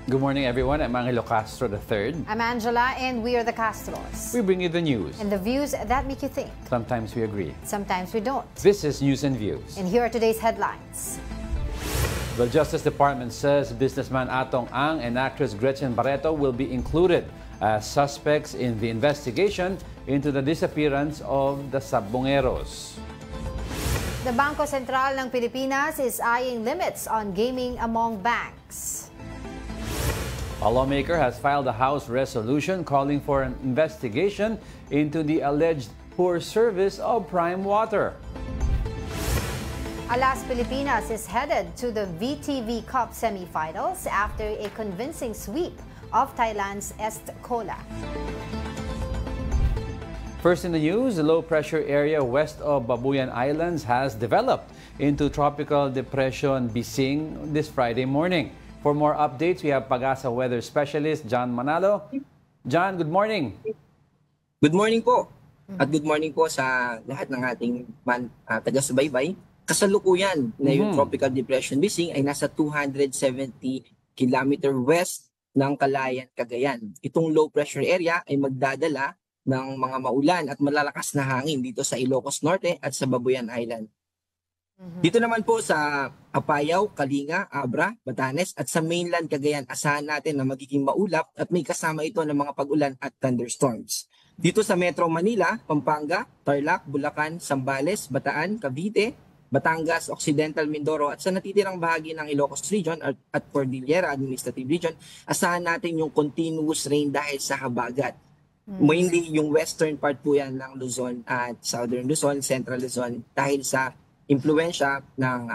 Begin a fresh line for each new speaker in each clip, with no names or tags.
Good morning, everyone. I'm Angelo Castro III.
I'm Angela, and we are the Castros.
We bring you the news.
And the views that make you think.
Sometimes we agree.
Sometimes we don't.
This is News and Views.
And here are today's headlines.
The Justice Department says businessman Atong Ang and actress Gretchen Barreto will be included as suspects in the investigation into the disappearance of the Sabongeros.
The Bangko Sentral ng Pilipinas is eyeing limits on gaming among banks.
A lawmaker has filed a House resolution calling for an investigation into the alleged poor service of Prime Water.
Alas Pilipinas is headed to the VTV Cup semifinals after a convincing sweep of Thailand's Est Kola.
First in the news, the low-pressure area west of Babuyan Islands has developed into Tropical Depression Bising this Friday morning. For more updates, we have Pag-asa weather specialist John Manalo. John, good morning.
Good morning po. At good morning po sa lahat ng ating taga-subaybay. Kasalukuyan na yung Tropical Depression Bising ay nasa 270 km west ng Calayan, Cagayan. Itong low-pressure area ay magdadala ng mga maulan at malalakas na hangin dito sa Ilocos Norte at sa Babuyan Island. Dito naman po sa Apayao, Kalinga, Abra, Batanes at sa mainland Cagayan, asahan natin na magiging maulap at may kasama ito ng mga pag-ulan at thunderstorms. Dito sa Metro Manila, Pampanga, Tarlac, Bulacan, Zambales, Bataan, Cavite, Batangas, Occidental Mindoro at sa natitirang bahagi ng Ilocos Region at Cordillera Administrative Region, asahan natin yung continuous rain dahil sa habagat. Mainly yung western part po yan ng Luzon at southern Luzon, central Luzon dahil sa impluensya ng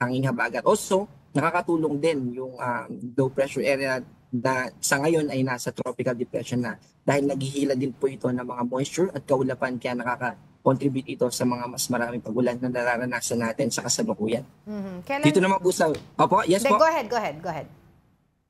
hanging habagat. Also, nakakatulong din yung low pressure area na sa ngayon ay nasa tropical depression na dahil naghihila din po ito ng mga moisture at kaulapan kaya nakaka-contribute ito sa mga mas maraming pag-ulan na nararanasan natin sa kasalukuyan. Dito naman po sa... Opo, yes po.
Go ahead.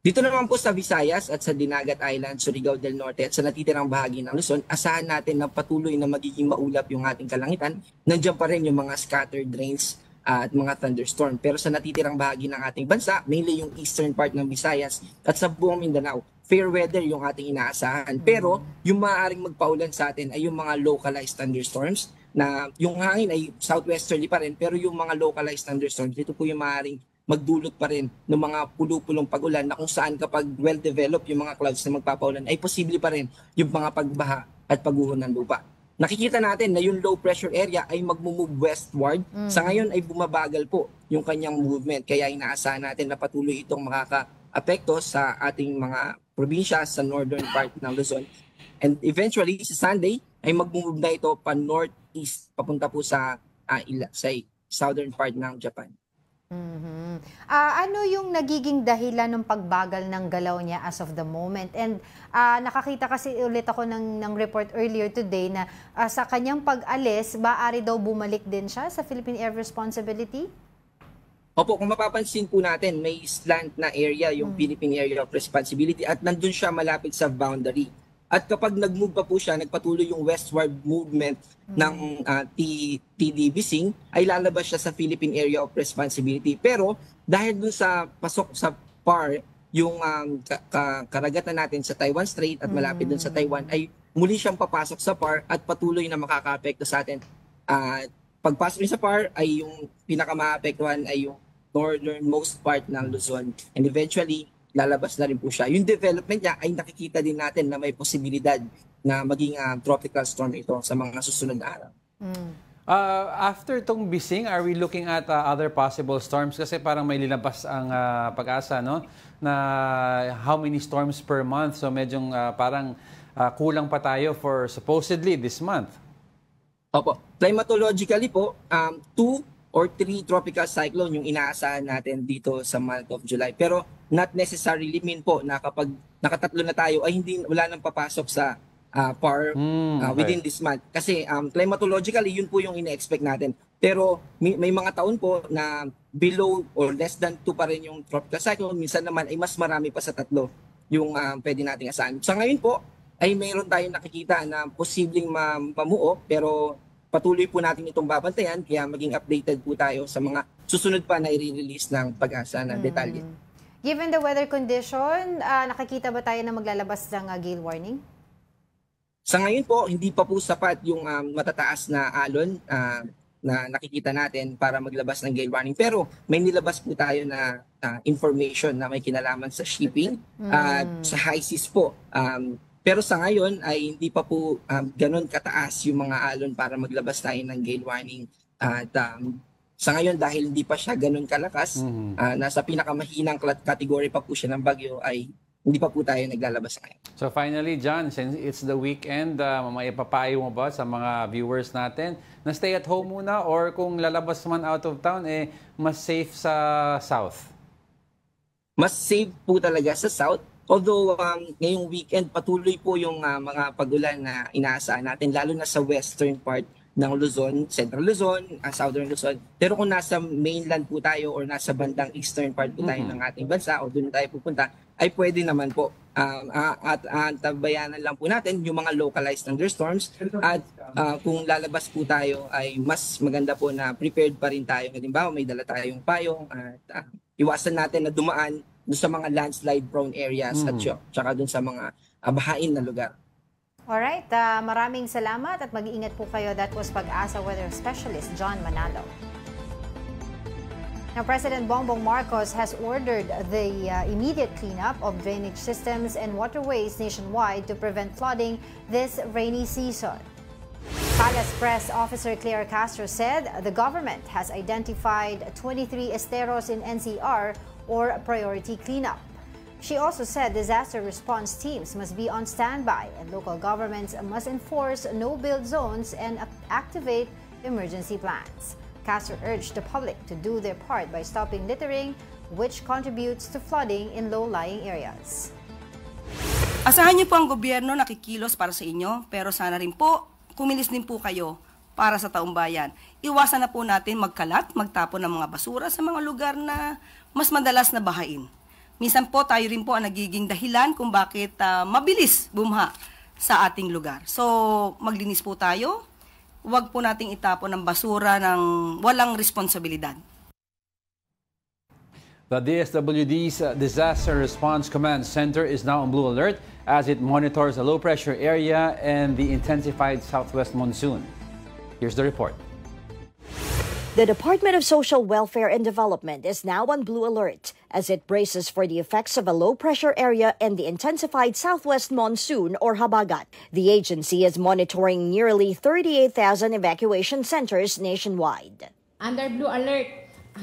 Dito naman po sa Visayas at sa Dinagat Island, Surigao del Norte at sa natitirang bahagi ng Luzon, asahan natin na patuloy na magiging maulap yung ating kalangitan. Nandiyan pa rin yung mga scattered rains at mga thunderstorm. Pero sa natitirang bahagi ng ating bansa, mainly yung eastern part ng Visayas at sa buong Mindanao, fair weather yung ating inaasahan. Pero yung maaaring magpaulan sa atin ay yung mga localized thunderstorms na yung hangin ay southwesterly pa rin pero yung mga localized thunderstorms, dito po yung maaaring magdulot pa rin ng mga pulupulong pag-ulan na kung saan kapag well-developed yung mga clouds na magpapaulan ay posible pa rin yung mga pagbaha at pagguho ng lupa. Nakikita natin na yung low pressure area ay magmumove westward. Sa ngayon ay bumabagal po yung kanyang movement kaya inaasahan natin na patuloy itong makaka-apekto sa ating mga probinsya sa northern part ng Luzon. And eventually sa Sunday ay magmumove na ito pa northeast papunta po sa southern part ng Japan.
Ano yung nagiging dahilan ng pagbagal ng galaw niya as of the moment? And nakakita kasi ulit ako ng report earlier today na sa kanyang pag-alis, maaari daw bumalik din siya sa Philippine Air Responsibility?
Opo, kung mapapansin po natin, may slant na area yung Philippine Area of Responsibility at nandun siya malapit sa boundary. At kapag nag-move pa po siya, nagpatuloy yung westward movement ng TD Bising, ay lalabas siya sa Philippine Area of Responsibility. Pero dahil dun sa pasok sa PAR, yung karagatan natin sa Taiwan Strait at malapit dun sa Taiwan, ay muli siyang papasok sa PAR at patuloy na makaka-apekto sa atin. Pagpasok niya sa PAR, ay yung pinaka-maapektuhan ay yung northernmost part ng Luzon. And eventually, lalabas na rin po siya. Yung development niya ay nakikita din natin na may posibilidad na maging tropical storm ito sa mga susunod na araw.
After tong Bising, are we looking at other possible storms? Kasi parang may linabas ang Pag-asa, no? Na how many storms per month? So medyo parang kulang pa tayo for supposedly this month.
Opo. Climatologically po, 2 or 3 tropical cyclone yung inaasahan natin dito sa month of July. Pero not necessarily mean po na kapag nakatatlo na tayo ay wala nang papasok sa PAR within this month. Kasi climatologically, yun po yung ine-expect natin. Pero may mga taon po na below or less than 2 pa rin yung tropical cyclone. Minsan naman ay mas marami pa sa 3 yung pwede nating asahan. Sa ngayon po, ay mayroon tayong nakikita na posibleng mamuo pero patuloy po natin itong babantayan kaya maging updated po tayo sa mga susunod pa na i-release ng Pag-asa na detalye.
Given the weather condition, nakikita ba tayo na maglalabas ng gale warning?
Sa ngayon po, hindi pa po sapat yung matataas na alon na nakikita natin para maglabas ng gale warning. Pero may nilabas po tayo na information na may kinalaman sa shipping at sa high seas po. Pero sa ngayon ay hindi pa po ganun kataas yung mga alon para maglabas tayo ng gale warning. At sa ngayon dahil hindi pa siya ganun kalakas, nasa pinakamahinang category pa po siya ng bagyo ay hindi pa po tayo naglalabas ngayon.
So finally, John, since it's the weekend, may papayo mo ba sa mga viewers natin na stay at home muna or kung lalabas man out of town, mas safe sa south?
Mas safe po talaga sa south. Although ngayong weekend patuloy po yung mga pagulan na inaasahan natin, lalo na sa western part ng Luzon, Central Luzon, Southern Luzon. Pero kung nasa mainland po tayo or nasa bandang eastern part po tayo ng ating bansa o doon tayo pupunta, ay pwede naman po. At tabayanan lang po natin yung mga localized thunderstorms at kung lalabas po tayo ay mas maganda po na prepared pa rin tayo. Halimbawa, may dala tayong payong at iwasan natin na dumaan doon sa mga landslide prone areas at tsaka doon sa mga bahain na lugar.
Alright, maraming salamat at mag-iingat po kayo. That was Pag-asa Weather Specialist John Manalo. Now, President Bongbong Marcos has ordered the immediate cleanup of drainage systems and waterways nationwide to prevent flooding this rainy season. Palace Press Officer Claire Castro said the government has identified 23 esteros in NCR or priority cleanup. She also said disaster response teams must be on standby and local governments must enforce no-build zones and activate emergency plans. Castro urged the public to do their part by stopping littering, which contributes to flooding in low-lying areas.
Asahan niyo po ang gobyerno nakikilos para sa inyo, pero sana rin po kumilos din po kayo para sa taong bayan. Iwasan na po natin magkalat, magtapon ng mga basura sa mga lugar na mas madalas na bahain. Minsan po tayo rin po ang nagiging dahilan kung bakit mabilis bumha sa ating lugar. So, maglinis po tayo. Huwag po nating itapon ng basura ng walang responsibilidad.
The DSWD's Disaster Response Command Center is now on blue alert as it monitors a low-pressure area and the intensified southwest monsoon. Here's the report.
The Department of Social Welfare and Development is now on blue alert as it braces for the effects of a low-pressure area and the intensified southwest monsoon or habagat. The agency is monitoring nearly 38,000 evacuation centers nationwide.
Under blue alert,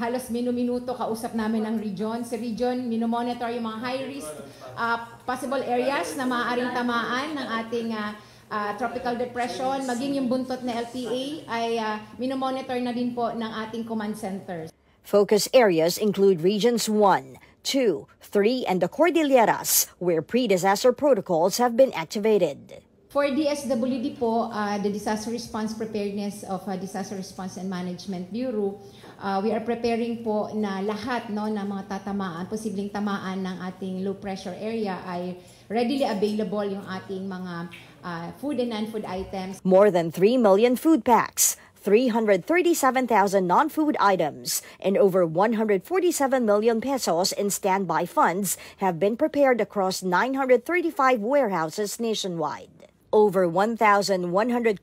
halos minuto kausap namin ang region. Sa region, minomonitor yung mga high-risk possible areas na maaaring tamaan ng ating tropical depression, maging yung buntot na LPA ay minomonitor na din po ng ating command centers.
Focus areas include regions 1, 2, 3, and the Cordilleras, where pre-disaster protocols have been activated.
For DSWD po, the Disaster Response Preparedness of Disaster Response and Management Bureau, we are preparing po na lahat ng mga tatamaan, posibleng tamaan ng ating low pressure area ay readily available yung ating mga food and non-food items.
More than 3 million food packs, 337,000 non-food items, and over 147 million pesos in standby funds have been prepared across 935 warehouses nationwide. Over 1,100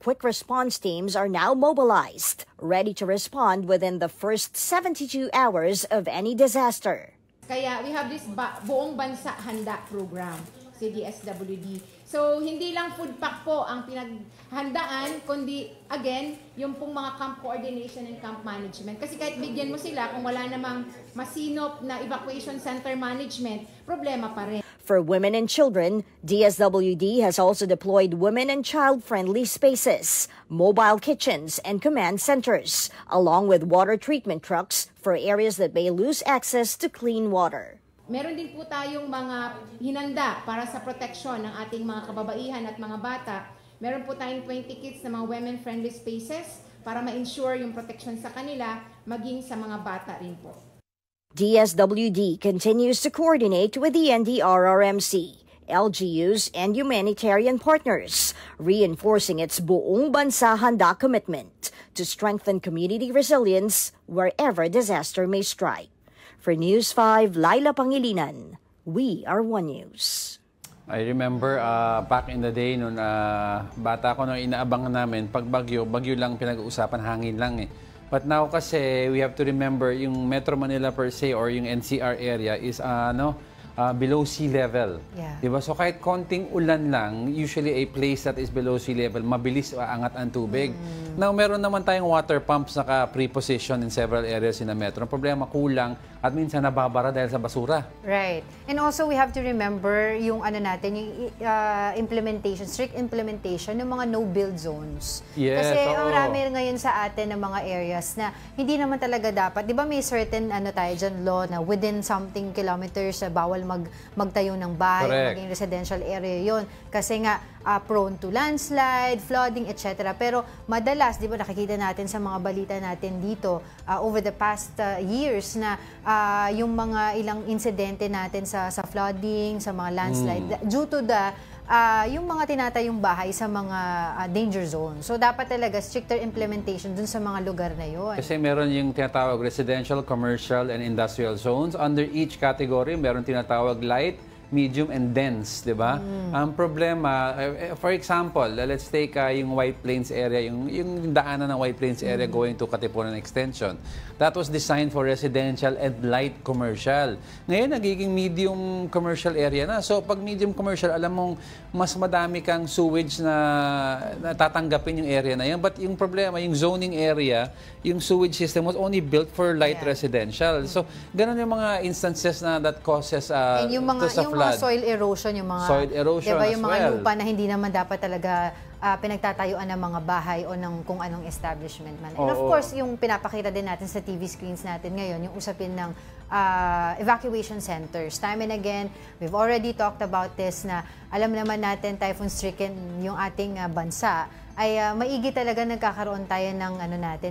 quick response teams are now mobilized, ready to respond within the first 72 hours of any disaster.
Kaya we have this buong bansa handa program, si DSWD. So, hindi lang food pack po ang pinaghandaan, kundi, again, yung pong mga camp coordination and camp management. Kasi kahit bigyan mo sila, kung wala namang masinop na evacuation center management, problema pa rin.
For women and children, DSWD has also deployed women and child-friendly spaces, mobile kitchens, and command centers, along with water treatment trucks for areas that may lose access to clean water.
Meron din po tayong mga hinanda para sa protection ng ating mga kababaihan at mga bata. Meron po tayong 20 kits na mga women-friendly spaces para ma-ensure yung protection sa kanila, maging sa mga bata rin po.
DSWD continues to coordinate with the NDRRMC, LGUs, and humanitarian partners, reinforcing its buong bansa handa commitment to strengthen community resilience wherever disaster may strike. For News 5, Laila Pangilinan. We are One News.
I remember back in the day nung bata ko nung inaabangan namin pag bagyo lang pinag-uusapan, hangin lang eh. But now kasi we have to remember yung Metro Manila per se or yung NCR area is below sea level.
Yeah.
Diba? So kahit konting ulan lang, usually a place that is below sea level, mabilis aangat ang tubig. Now meron naman tayong water pumps naka-preposition in several areas in the metro. Ang problema kulang at minsan nababara dahil sa basura.
Right. And also we have to remember yung yung implementation, strict implementation ng mga no-build zones.
Yes,
Kasi
oo.
marami ngayon sa atin ng mga areas na hindi naman talaga dapat. Di ba may certain tayo dyan law na within something kilometers bawal magtayo ng bahay,
Correct.
maging residential area yon. Kasi nga prone to landslide, flooding, etc. Pero madalas, di ba nakikita natin sa mga balita natin dito over the past years na yung mga ilang insidente natin sa flooding, sa mga landslide, due to yung mga tinatayong bahay sa mga danger zone. So dapat talaga stricter implementation dun sa mga lugar na yon.
Kasi meron yung tinatawag residential, commercial, and industrial zones. Under each category, meron tinatawag light, medium, and dense, di ba? Ang problema, for example, let's take yung White Plains area, yung daanan ng White Plains area going to Katipunan Extension. That was designed for residential and light commercial. Ngayon, nagiging medium commercial area na. So, pag medium commercial, alam mong mas madami kang sewage na tatanggapin yung area na yan. But yung problema, yung zoning area, yung sewage system was only built for light residential. So, ganun yung mga instances na that causes
And yung mga soil erosion, yung mga
soil erosion
diba,
as
yung mga
well.
lupa na hindi naman dapat talaga pinagtatayuan ng mga bahay o ng kung anong establishment man. And of course, yung pinapakita din natin sa TV screens natin ngayon, yung usapin ng evacuation centers. Time and again, we've already talked about this na alam naman natin typhoon-stricken yung ating bansa, ay maigi talaga nagkakaroon tayo ng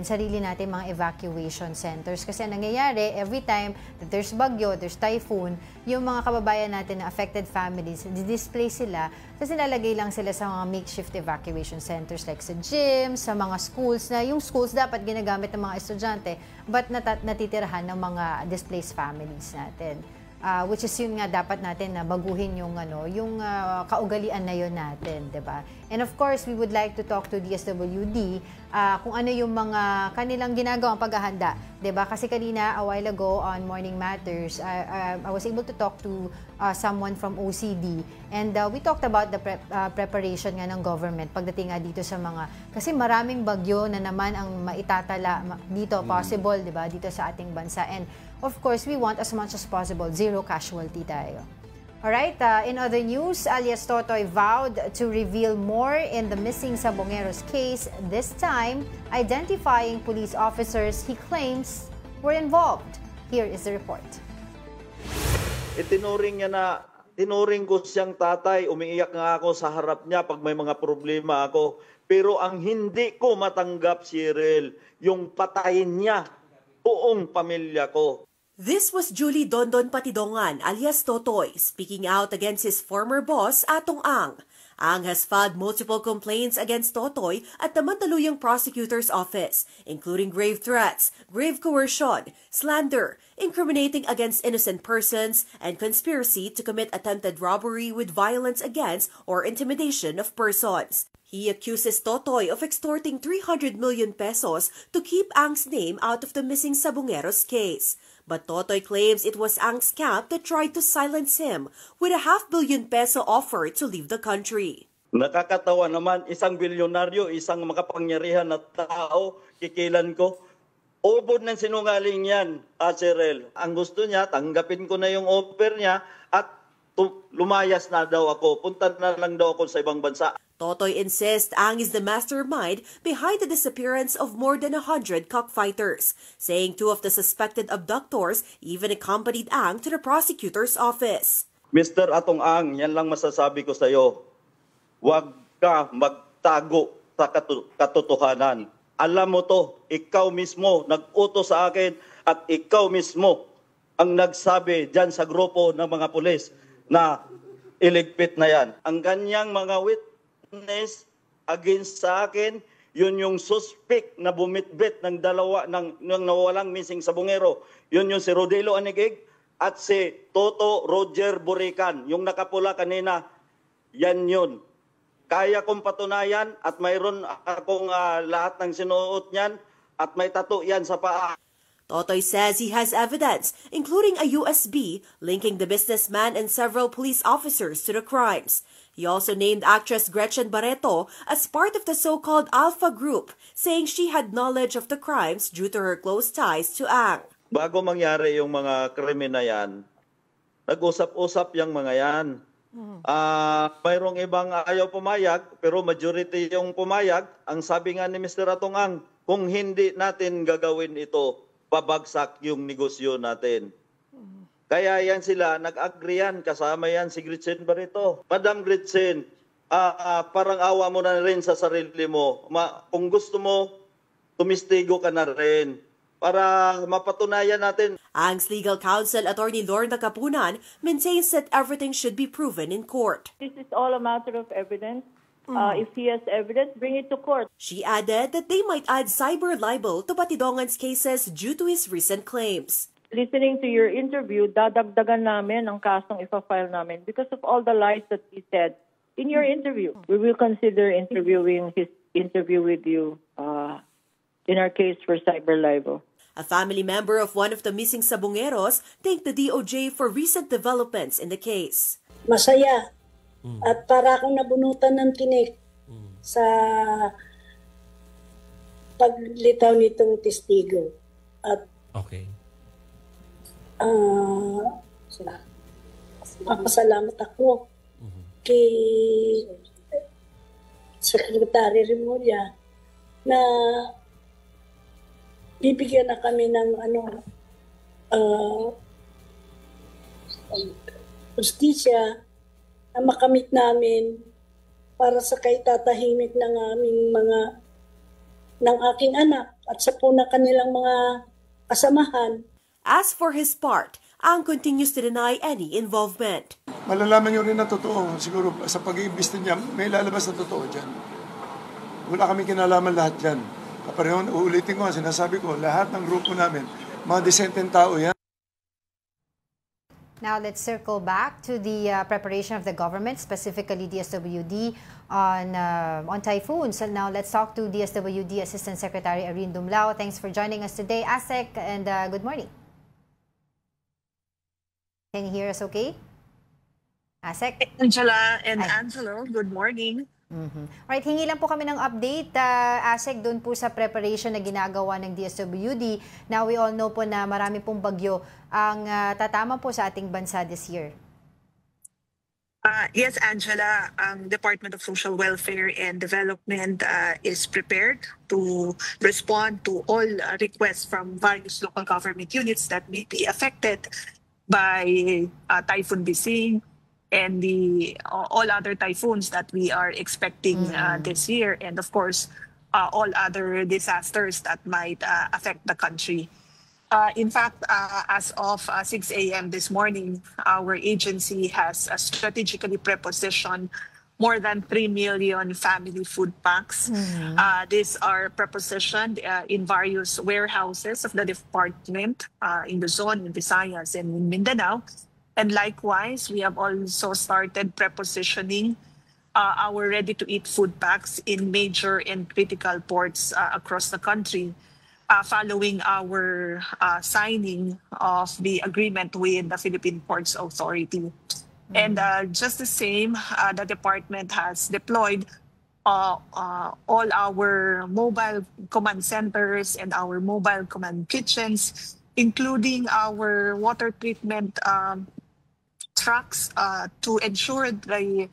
sarili natin mga evacuation centers. Kasi ang nangyayari, every time that there's bagyo, there's typhoon, yung mga kababayan natin na affected families, di-display sila, kasi nilalagay lang sila sa mga makeshift evacuation centers like sa gym, sa mga schools, na yung schools dapat ginagamit ng mga estudyante, but natitirahan ng mga displaced families natin. Which is yun nga dapat natin na baguhin yung kaugalian na yun natin, 'di ba? And of course, we would like to talk to DSWD kung ano yung mga kanilang ginagawang paghahanda, 'di ba? Kasi kanina a while ago on Morning Matters, I was able to talk to someone from OCD, and we talked about the preparation nga ng government pagdating nga dito sa mga, kasi maraming bagyo na naman ang maitatala dito possible, 'di ba? Dito sa ating bansa. And of course, we want as much as possible zero casualty tayo. Alright, in other news, alias Totoy vowed to reveal more in the missing Sabongeros case, this time identifying police officers he claims were involved. Here is the report.
Itinuring niya na, tinuring ko siyang tatay, umiiyak nga ako sa harap niya pag may mga problema ako. Pero ang hindi ko matanggap, Cyril, yung patayin niya buong pamilya ko.
This was Julie Dondon Patidongan alias Totoy speaking out against his former boss, Atong Ang. Ang has filed multiple complaints against Totoy at the Mandaluyong Prosecutor's Office, including grave threats, grave coercion, slander, incriminating against innocent persons, and conspiracy to commit attempted robbery with violence against or intimidation of persons. He accuses Totoy of extorting 300 million pesos to keep Ang's name out of the missing Sabongeros case. But Totoy claims it was Ang's camp that tried to silence him with a 500 million peso offer to leave the country.
Nakakatawa naman, isang bilyonaryo, isang makapangyarihan na tao, kikilan ko. Ubod ng sinungaling yan, Cyril. Ang gusto niya, tanggapin ko na yung offer niya at lumayas na daw ako. Punta na lang daw ako sa ibang bansa.
Totoy insists Ang is the mastermind behind the disappearance of more than 100 cockfighters, saying 2 of the suspected abductors even accompanied Ang to the prosecutor's office.
Mr. Atong Ang, yan lang masasabi ko sa iyo. Huwag ka magtago sa katotohanan. Alam mo to, ikaw mismo nag-utos sa akin at ikaw mismo ang nagsabi dyan sa grupo ng mga pulis na iligpit na yan. Ang ganyang mga witness against sa akin, Yun yung suspect na bumitbit ng dalawa ng nawawalang missing sa Bungero. Yun yung si Rodelo Anigig at si Toto Roger Burican. Yung nakapula kanina, yan yun. Kaya kong patunayan at mayroon akong lahat ng sinuot niyan at may tattoo yan sa paa.
Totoy says he has evidence, including a USB, linking the businessman and several police officers to the crimes. He also named actress Gretchen Barreto as part of the so-called Alpha Group, saying she had knowledge of the crimes due to her close ties to Ang.
Bago mangyari yung mga krimen na yan, nag-usap-usap yung mga yan. Mayroong ibang ayaw pumayag, pero majority yung pumayag. Ang sabi nga ni Mr. Atongang, kung hindi natin gagawin ito, babagsak yung negosyo natin. Kaya yan sila, nag-agree yan, kasama yan si Gretchen Barreto. Madam Gretchen, parang awa mo na rin sa sarili mo. Kung gusto mo, tumistigo ka na rin para mapatunayan natin.
Ang's legal counsel, Attorney Lorna Capunan, maintains that everything should be proven in court.
This is all a matter of evidence. If he has evidence, bring it to court.
She added that they might add cyber libel to Patidongan's cases due to his recent claims.
Listening to your interview, dadagdagan namin ang kasong ipa-file namin because of all the lies that he said in your interview. We will consider interviewing his interview with you in our case for cyber libel.
A family member of one of the missing Sabongeros thanked the DOJ for recent developments in the case.
Masaya at para akong nabunutan ng tinik sa paglitaw nitong testigo. At papasalamat ako kay Secretary Remulla na bibigyan na kami ng justisya na makamit namin para sa kaitatahimik ng ng aking anak at sa po na kanilang mga kasamahan.
As for his part, Ang continues to deny any involvement.
Malalaman nyo rin na totoo. Siguro sa pag-iimbesti niya, may lalabas na totoo dyan. Wala kami kinalaman lahat dyan. Kapareho, uulitin ko, sinasabi ko, lahat ng grupo namin, mga desenteng tao yan.
Now let's circle back to the preparation of the government, specifically DSWD, on typhoons. So now let's talk to DSWD Assistant Secretary Irene Dumlao. Thanks for joining us today, ASEC, and good morning. Can you hear us okay? ASEC?
Angela and Angelo, good morning.
Alright, hingi lang po kami ng update, ASEC, doon po sa preparation na ginagawa ng DSWD. Now, we all know po na marami pong bagyo ang tatama po sa ating bansa this year.
Yes, Angela, ang Department of Social Welfare and Development is prepared to respond to all requests from various local government units that may be affected by Typhoon Bising and all other typhoons that we are expecting this year, and of course, all other disasters that might affect the country. In fact, as of 6 a.m. this morning, our agency has strategically prepositioned more than 3 million family food packs. These are prepositioned in various warehouses of the department in Luzon, in Visayas, and in Mindanao. And likewise, we have also started prepositioning our ready-to-eat food packs in major and critical ports across the country, following our signing of the agreement with the Philippine Ports Authority. And just the same, the department has deployed all our mobile command centers and our mobile command kitchens, including our water treatment trucks to ensure the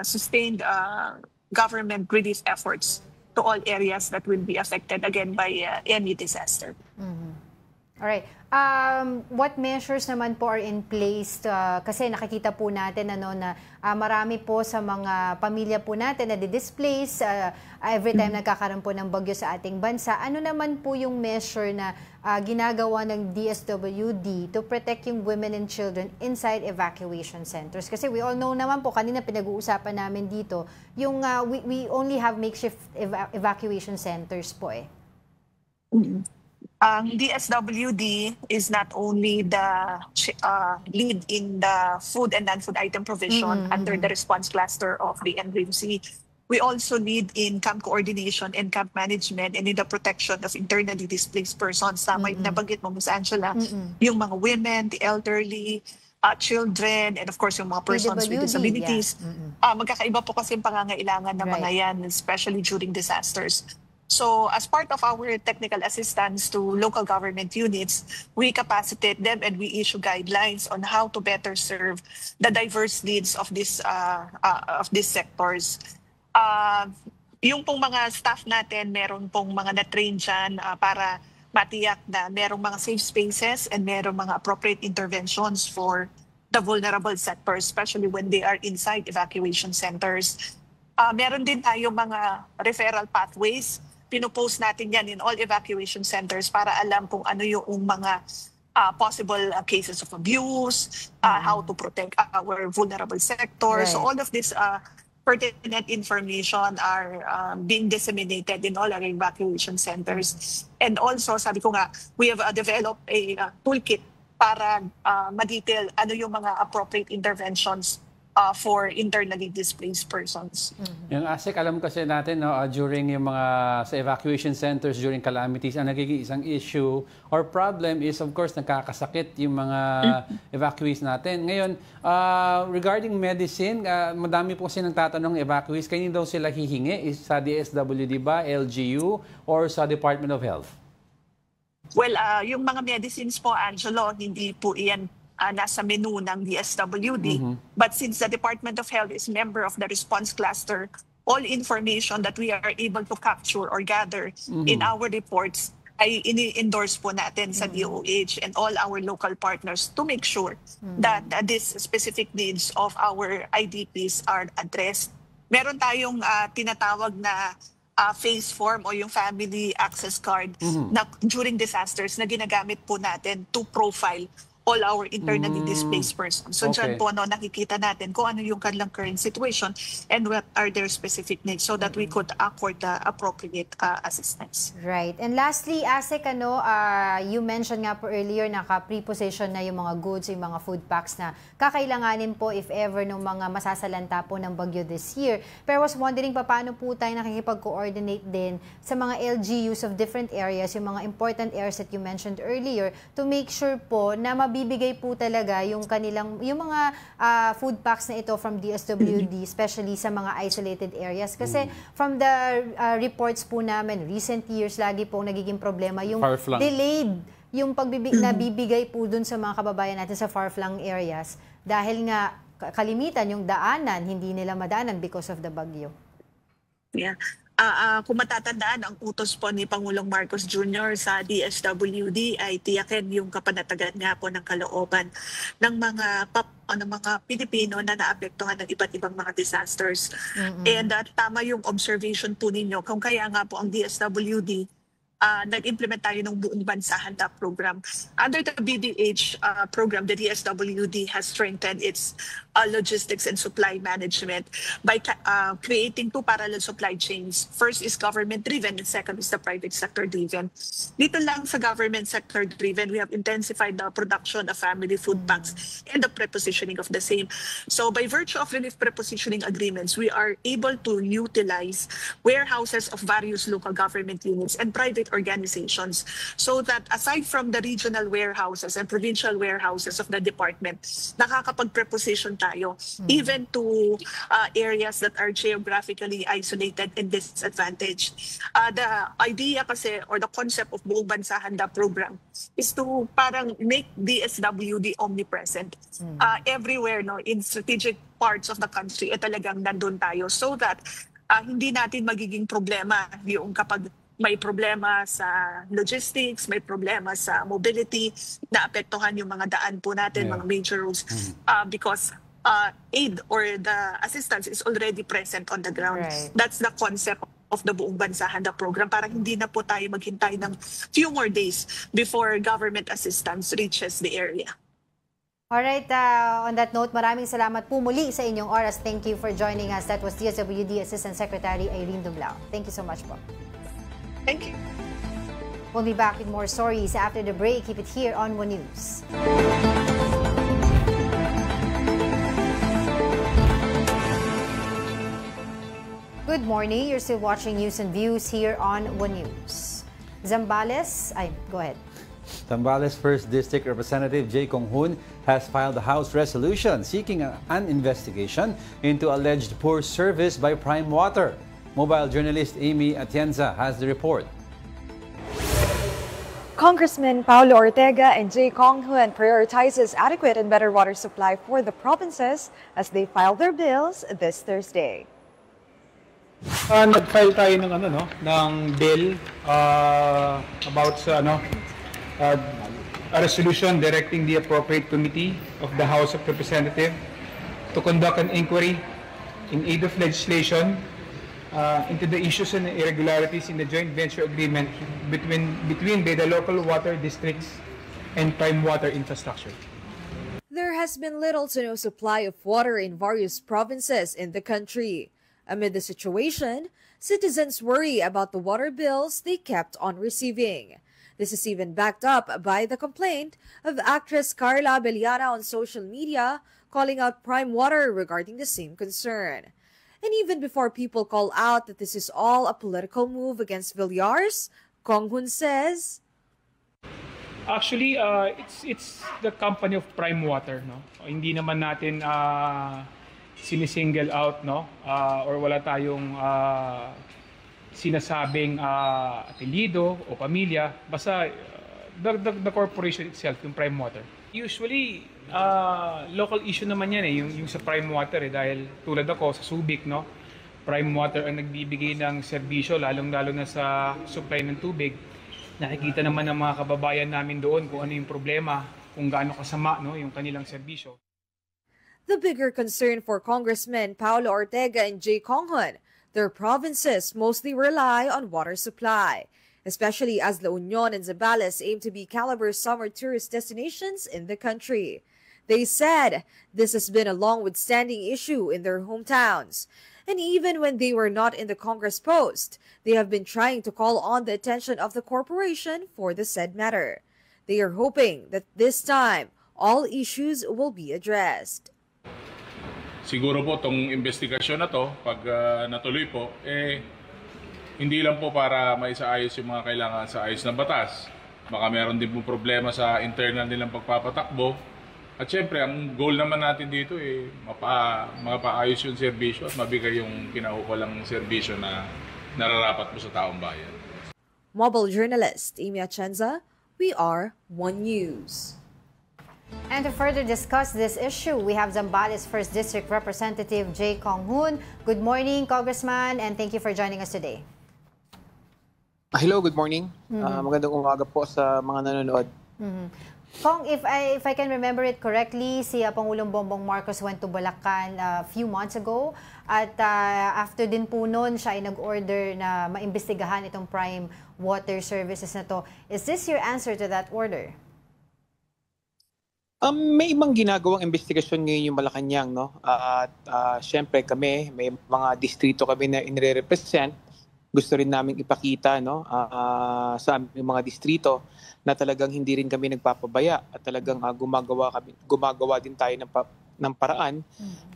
sustained government relief efforts to all areas that will be affected again by any disaster.
Alright. What measures naman po are in place? Kasi nakikita po natin na marami po sa mga pamilya po natin na di-displace every time nagkakaroon po ng bagyo sa ating bansa. Ano naman po yung measure na ginagawa ng DSWD to protect yung women and children inside evacuation centers? Kasi we all know naman po, kanina pinag-uusapan namin dito, yung we only have makeshift evacuation centers po eh.
Ang DSWD is not only the lead in the food and non-food item provision under the response cluster of the NRIMC. We also lead in camp coordination and camp management and in the protection of internally displaced persons. Tama yung nabanggit mo, Ms. Angela, yung mga women, the elderly, children, and of course yung mga persons with disabilities. Magkakaiba po kasi yung pangangailangan ng mga yan, especially during disasters. So as part of our technical assistance to local government units, we capacitate them and we issue guidelines on how to better serve the diverse needs of these sectors. Yung pong mga staff natin, meron pong mga na-train dyan para matiyak na merong mga safe spaces and merong mga appropriate interventions for the vulnerable sectors, especially when they are inside evacuation centers. Meron din tayo mga referral pathways. Pinopost natin yan in all evacuation centers para alam kung ano yung mga possible cases of abuse, how to protect our vulnerable sectors. So all of this pertinent information are being disseminated in all our evacuation centers. And also, sabi ko nga, we have developed a toolkit para ma-detail ano yung mga appropriate interventions for internally displaced persons.
Yung ASEC, alam kasi natin, no, during yung mga sa evacuation centers, during calamities, ang nagiging isang issue or problem is, of course, nakakasakit yung mga evacuees natin. Ngayon, regarding medicine, madami po kasi nagtatanong evacuees, kanino daw sila hihingi? Is sa DSWD ba, LGU, or sa Department of Health?
Well, yung mga medicines po, Angelo, hindi po iyan nasa menu ng DSWD. But since the Department of Health is member of the response cluster, all information that we are able to capture or gather in our reports ay ini-endorse po natin sa DOH and all our local partners to make sure that these specific needs of our IDPs are addressed. Meron tayong tinatawag na phase form o yung family access card na during disasters na ginagamit po natin to profile all our internally displaced persons. So dyan po nakikita natin kung ano yung kanilang current situation and what are their specific needs so that we could afford the appropriate assistance.
Right. And lastly, ASEC, you mentioned nga po earlier naka-preposition na yung mga goods, yung mga food packs na kakailanganin po if ever ng mga masasalanta po ng bagyo this year. Pero I was wondering paano po tayo nakikipag-coordinate din sa mga LGUs of different areas, yung mga important areas that you mentioned earlier, to make sure po na bibigay po talaga yung mga food packs na ito from DSWD, especially sa mga isolated areas. Kasi from the reports po namin, recent years, lagi po nagiging problema yung delayed yung nabibigay po dun sa mga kababayan natin sa far-flung areas dahil nga kalimitan yung daanan, hindi nila madaanan because of the bagyo.
Yeah. Kung matatandaan, ang utos po ni Pangulong Marcos Jr. sa DSWD ay tiyakin yung kapanatagan nga po ng kalooban ng mga Pilipino na naapektuhan ng iba't ibang mga disasters. And tama yung observation po ninyo kung kaya nga po ang DSWD nag-implement tayo ng buong bansa handa program. Under the BDH program, the DSWD has strengthened its logistics and supply management by creating two parallel supply chains. First is government-driven and second is the private sector-driven. Dito lang sa government sector-driven, we have intensified the production of family food packs and the prepositioning of the same. So by virtue of relief prepositioning agreements, we are able to utilize warehouses of various local government units and private organizations so that aside from the regional warehouses and provincial warehouses of the department, nakakapag-preposition tayo even to areas that are geographically isolated and disadvantaged. The idea kasi or the concept of buong bansa handa program is to parang make DSWD omnipresent everywhere, no, in strategic parts of the country talagang nandun tayo so that hindi natin magiging problema yung kapag may problema sa logistics, may problema sa mobility, naapektuhan yung mga daan po natin, mga major roads, because aid or the assistance is already present on the ground.
Right.
That's the concept of the Buong Bansa Handa program. Parang hindi na po tayo maghintay ng few more days before government assistance reaches the area.
Alright, on that note, maraming salamat po muli sa inyong oras. Thank you for joining us. That was DSWD Assistant Secretary Irene Dublao. Thank you so much po.
Thank you.
We'll be back with more stories after the break. Keep it here on One News. Good morning. You're still watching News and Views here on One News. Zambales, go ahead.
Zambales 1st District Representative Jay Kong-hoon has filed a House resolution seeking an investigation into alleged poor service by Prime Water. Mobile journalist Amy Atienza has the report.
Congressman Paulo Ortega and Jay Kong-hoon prioritizes adequate and better water supply for the provinces as they file their bills this Thursday.
Nag-file tayo ng ng bill about sa a resolution directing the appropriate committee of the House of Representatives to conduct an inquiry in aid of legislation into the issues and irregularities in the joint venture agreement between the local water districts and Prime Water Infrastructure.
There has been little to no supply of water in various provinces in the country. Amid the situation, citizens worry about the water bills they kept on receiving. This is even backed up by the complaint of actress Carla Beliana on social media, calling out Prime Water regarding the same concern. And even before people call out that this is all a political move against Villars, Kong-hoon says,
Actually, it's the company of Prime Water, no? Hindi naman natin sinisingle out, no? Or wala tayong sinasabing apelyido o pamilya, basta the corporation itself, yung Prime Water. Usually, local issue naman yan yung sa Prime Water dahil tulad ako sa Subic, no? Prime Water ang nagbibigay ng serbisyo, lalong-lalo na sa supply ng tubig. Nakikita naman ng mga kababayan namin doon kung ano yung problema, kung gaano kasama, no, yung kanilang serbisyo.
The bigger concern for Congressmen Paulo Ortega and Jay Kong-hoon, their provinces mostly rely on water supply, especially as La Union and Zambales aim to be caliber summer tourist destinations in the country. They said this has been a long-withstanding issue in their hometowns. And even when they were not in the Congress post, they have been trying to call on the attention of the corporation for the said matter. They are hoping that this time, all issues will be addressed.
Siguro po itong investigasyon na to, pag natuloy po, hindi lang po para maisaayos yung mga kailangan sa ayos ng batas. Baka meron din po problema sa internal nilang pagpapatakbo. At syempre, ang goal naman natin dito mapaayos yung serbisyo at mabigay yung kinaukulang serbisyo na nararapat po sa taong bayan.
Mobile journalist Amy Atienza, we are One News.
And to further discuss this issue, we have Zambales 1st District Representative Jay Kong-hoon. Good morning, Congressman, and thank you for joining us today.
Hello, good morning. Magandang umaga po sa mga nanonood.
Kong, if I can remember it correctly, si Pangulong Bongbong Marcos went to Bulacan a few months ago at after din po noon siya ay nag-order na maimbestigahan itong Prime Water Services na to. Is this your answer to that order?
May ibang ginagawang investigasyon ngayon yung Malacanang, no? At syempre kami, may mga distrito kami na inire-represent. Gusto rin namin ipakita, no, sa aming mga distrito na talagang hindi rin kami nagpapabaya at talagang gumagawa din tayo ng paraan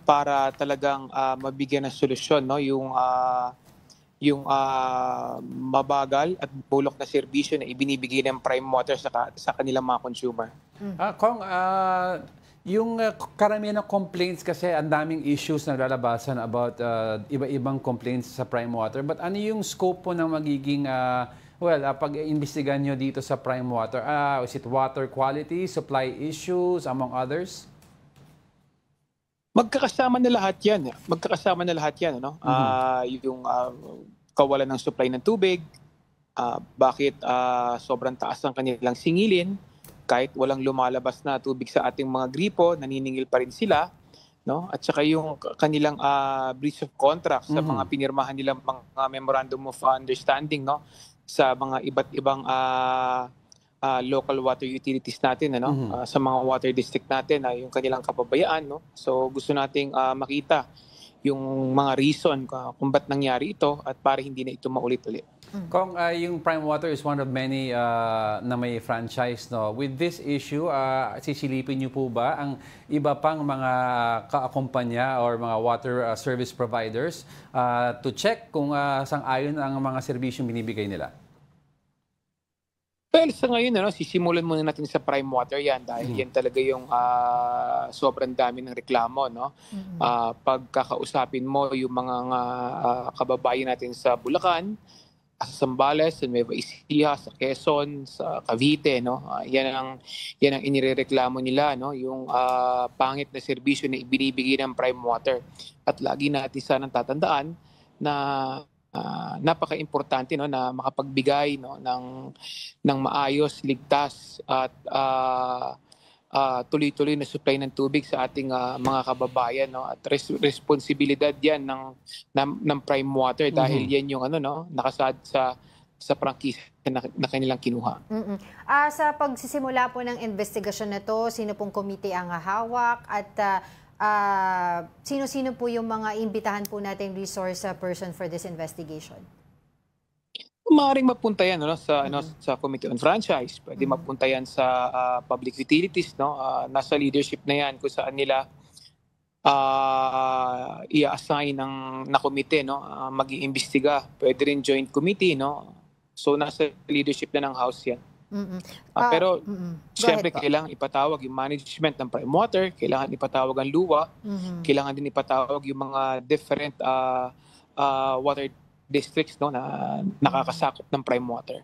para talagang mabigyan ng solusyon, no, yung mabagal at bulok na serbisyo na ibinibigay ng Prime Water sa kanilang mga consumer.
Kong, yung karamihan ng complaints kasi ang daming issues na lalabasan about iba-ibang complaints sa Prime Water. But ano yung scope po ng magiging, pag-imbestigahan nyo dito sa Prime Water? Is it water quality, supply issues, among others?
Magkakasama na lahat yan. Ano? Yung kawalan ng supply ng tubig, bakit sobrang taas ang kanilang singilin kahit walang lumalabas na tubig sa ating mga gripo, naniningil pa rin sila, no? At saka yung kanilang breach of contract sa mga pinirmahan nilang mga memorandum of understanding, no, sa mga iba't ibang local water utilities natin, ano, sa mga water district natin, yung kanilang kapabayaan, no. So gusto nating makita yung mga reason kung ba't nangyari ito at para hindi na ito maulit-ulit.
Kung yung Prime Water is one of many na may franchise, no? With this issue, sisilipin niyo po ba ang iba pang mga kaakumpanya or mga water service providers to check kung sang-ayon ang mga serbisyong binibigay nila?
Well, sa ngayon, sisimulan muna natin sa Prime Water yan dahil yan talaga yung sobrang dami ng reklamo, no? Pagkakausapin mo yung mga kababayan natin sa Bulacan, sa Zambales, sa Nueva Ecija, sa Quezon, sa Cavite, no? Yan ang inirereklamo nila, no? Yung pangit na serbisyo na ibinibigay ng Prime Water. At lagi natin sanang tatandaan na napaka-importante, no, na makapagbigay, no, ng maayos, ligtas at tuloy-tuloy na supply ng tubig sa ating mga kababayan, no, at responsibilidad 'yan ng Prime Water dahil yan yung nakasad sa prangkisa na kanilang kinuha.
Sa pagsisimula po ng investigasyon na to, sino pong komite ang hawak at sino-sino po yung mga imbitahan po nating resource person for this investigation?
Maaaring mapunta yan, sa Committee on Franchise. Pwede mapunta yan sa public utilities, no? Nasa leadership na yan kung saan nila i-assign na komite, no? Mag-iimbestiga. Pwede rin joint committee, no? So nasa leadership na ng House yan. Pero siyempre kailangan ipatawag yung management ng Prime Water, kailangan ipatawag ang LUWA, kailangan din ipatawag yung mga different water districts, no, na nakakasakop ng Prime Water.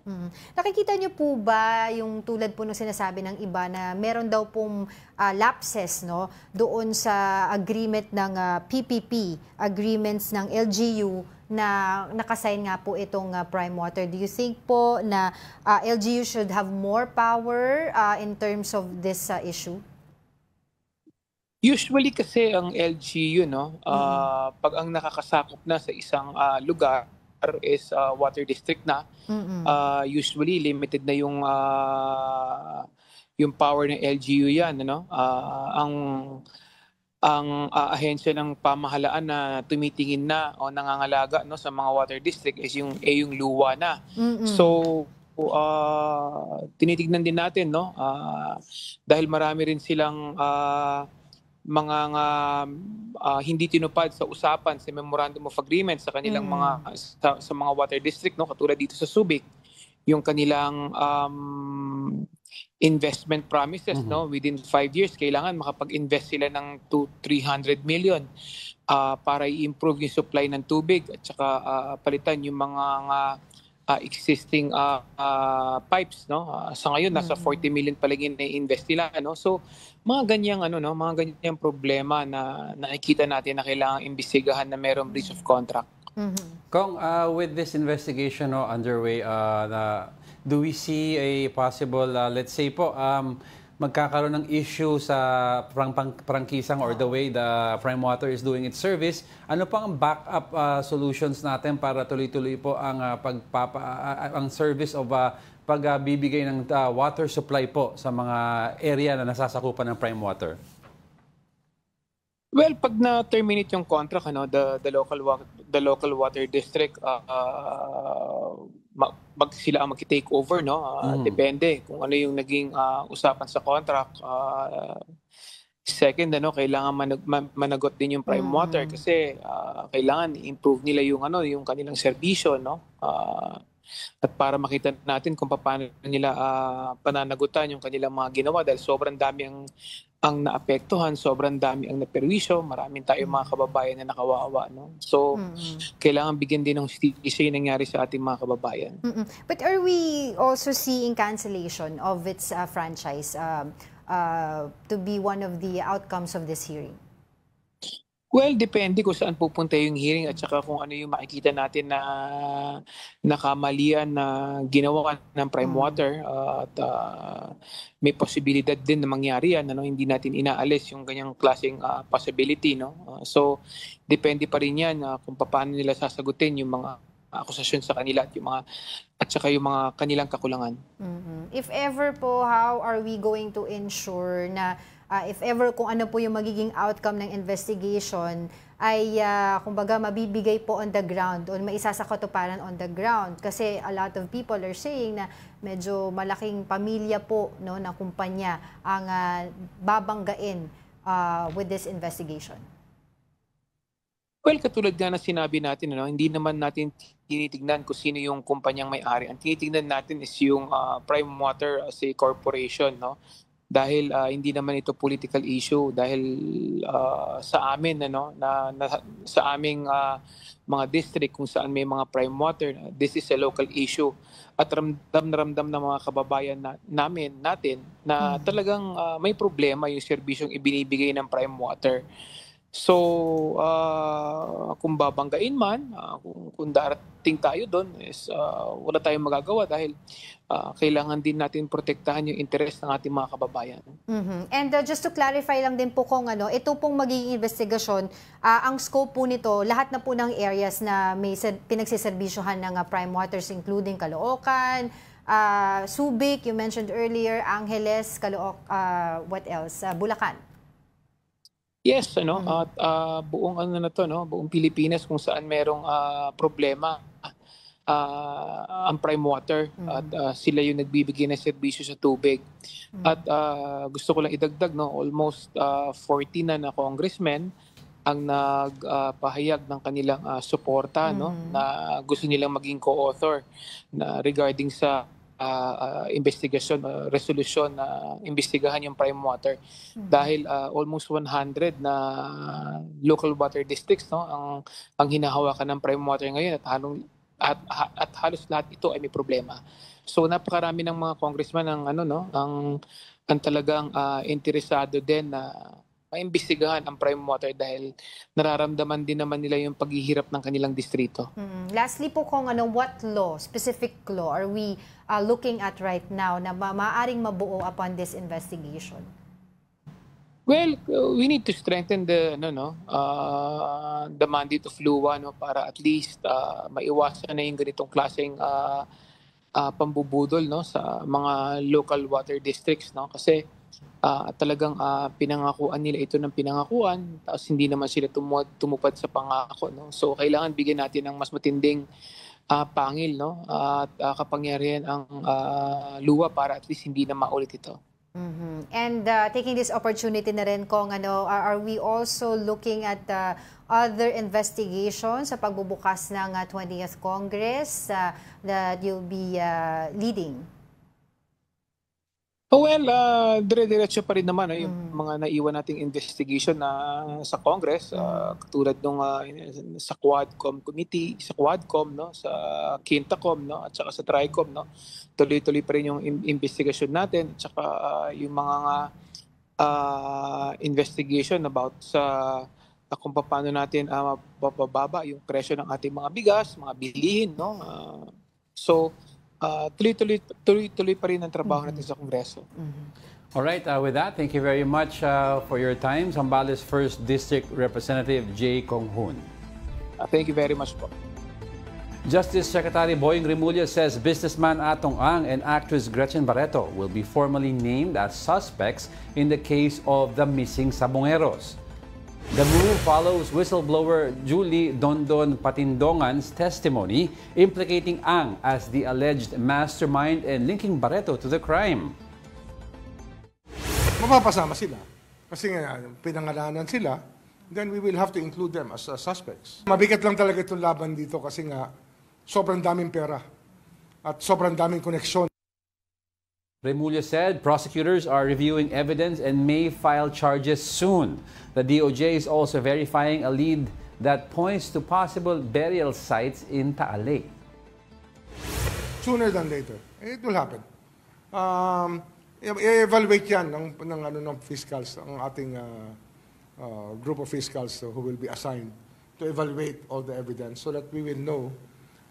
Nakikita niyo po ba yung tulad po ng sinasabi ng iba na meron daw pong lapses, no, doon sa agreement ng PPP, agreements ng LGU na nakasign nga po itong Prime Water? Do you think po na LGU should have more power in terms of this issue?
Usually kasi ang LGU, no, pag ang nakakasakop na sa isang lugar is water district na, usually limited na yung power ng LGU yan, ano? Ang ahensya ng pamahalaan na tumitingin na o nangangalaga, no, sa mga water district is yung LUWA na. So tinitignan din natin, no, dahil marami rin silang mga hindi tinupad sa usapan sa Memorandum of Agreement sa kanilang sa mga water district, no, katulad dito sa Subic, yung kanilang investment promises, no, within 5 years kailangan makapag-invest sila ng 200-300 million para i-improve yung supply ng tubig at saka palitan yung mga existing pipes, no. Sa ngayon nasa 40 million pa lang na-invest nila, no. So mga ganyang problema na nakikita natin na kailangang imbestigahan na mayroong breach of contract.
Kung with this investigation underway, do we see a possible, let's say po, magkakaroon ng issue sa prangkisang or the way the Prime Water is doing its service? Ano pang backup solutions natin para tuloy-tuloy po ang ang service of pagbibigay ng water supply po sa mga area na nasasakupan ng Prime Water?
Well, pag na-terminate yung contract, the local water district, sila ang mag-take over, no? Depende kung ano yung naging usapan sa contract. Second, kailangan managot din yung Prime Water kasi kailangan i-improve nila yung kanilang serbisyo, no? At para makita natin kung paano nila pananagutan yung kanilang mga ginawa dahil sobrang dami ang naapektuhan, sobrang dami ang naperwisyo, maraming tayong mga kababayan na nakawawa, no? So, kailangan bigyan din ng justisya yung nangyari sa ating mga kababayan.
But are we also seeing cancellation of its franchise to be one of the outcomes of this hearing?
Well, depende kung saan pupunta yung hearing at saka kung ano yung makikita natin na nakamalian na ginawa ng Prime Water at may posibilidad din na mangyari yan. Hindi natin inaalis yung ganyang klaseng possibility. So, depende pa rin yan kung paano nila sasagutin yung mga akusasyon sa kanila at saka yung mga kanilang kakulangan.
If ever po, how are we going to ensure na if ever kung ano po yung magiging outcome ng investigation ay kumbaga mabibigay po on the ground o maisasakatuparan on the ground? Kasi a lot of people are saying na medyo malaking pamilya po ng kumpanya ang babanggain with this investigation.
Well, katulad nga na sinabi natin, hindi naman natin tinitignan kung sino yung kumpanyang may-ari. Ang tinitignan natin is yung Prime Water as a corporation, dahil hindi naman ito political issue, dahil sa amin sa aming mga district kung saan may mga Prime Water, this is a local issue at ramdam ng mga kababayan natin na talagang may problema yung serbisyong ibinibigay ng Prime Water. So, kung babanggain man, kung darating tayo doon, wala tayong magagawa dahil kailangan din natin protektahan yung interes ng ating mga kababayan.
And just to clarify lang din po kung ito pong magiging investigasyon, ang scope po nito, lahat na po ng areas na may pinagsiservisyohan ng Prime Waters including Caloocan, Subic, you mentioned earlier, Angeles, what else? Bulacan.
Yes, at buong buong Pilipinas kung saan merong problema ang Prime Water at sila yung nagbibigay ng serbisyo sa tubig. At gusto ko lang idagdag, almost 40 na congressmen ang nagpahayag ng kanilang suporta na gusto nilang maging co-author na regarding sa investigation, resolution na imbestigahan yung Prime Water dahil almost 100 na local water districts ang hinahawakan ng Prime Water ngayon at halos lahat ito ay may problema. So napakarami ng mga congressman ang talagang interesado din na maimbestigahan ang Prime Water dahil nararamdaman din naman nila yung paghihirap ng kanilang distrito.
Lastly po kung what law, specific law are we looking at right now na maaaring mabuo upon this investigation?
Well, we need to strengthen the mandate of LUWA para at least maiwasan na yung ganitong klaseng pambubudol sa mga local water districts kasi talagang pinangakuan nila ito ng pinangakuan tapos hindi naman sila tumupad sa pangako. So kailangan bigyan natin ng mas matinding pangil at kapangyarihan ang LUWA para at least hindi na maulit ito.
And taking this opportunity na rin kung are we also looking at other investigations sa pagbubukas ng 20th Congress that you'll be leading?
Well, dire-diretso pa rin naman yung mga naiwan nating investigation na sa Congress, katulad nung sa Quadcom Committee, sa Quadcom, sa Quintacom, at saka sa Tricom, tuloy-tuloy pa rin yung investigation natin, at saka yung mga investigation about sa kung paano natin mapababa yung presyo ng ating mga bigas, mga bilihin, so tuloy-tuloy pa rin ang trabaho natin sa Kongreso.
All right, with that, thank you very much for your time. Zambales 1st District Representative J. Kong Hoon.
Thank you very much po.
Justice Secretary Boying Remulla says businessman Atong Ang and actress Gretchen Barreto will be formally named as suspects in the case of the missing Sabongeros. The move follows whistleblower Julie Dondon Patindongan's testimony implicating Ang as the alleged mastermind and linking Barreto to the crime.
Mapapasama sila. Kasi nga, pinangalanan sila, then we will have to include them as suspects. Mabigat lang talaga itong laban dito kasi nga sobrang daming pera at sobrang daming koneksyon.
Remulla said prosecutors are reviewing evidence and may file charges soon. The DOJ is also verifying a lead that points to possible burial sites in Taal.
Sooner than later, it will happen. I-evaluate yan ng fiscals ang ating
group of fiscals who will be assigned to evaluate all the evidence so that we will know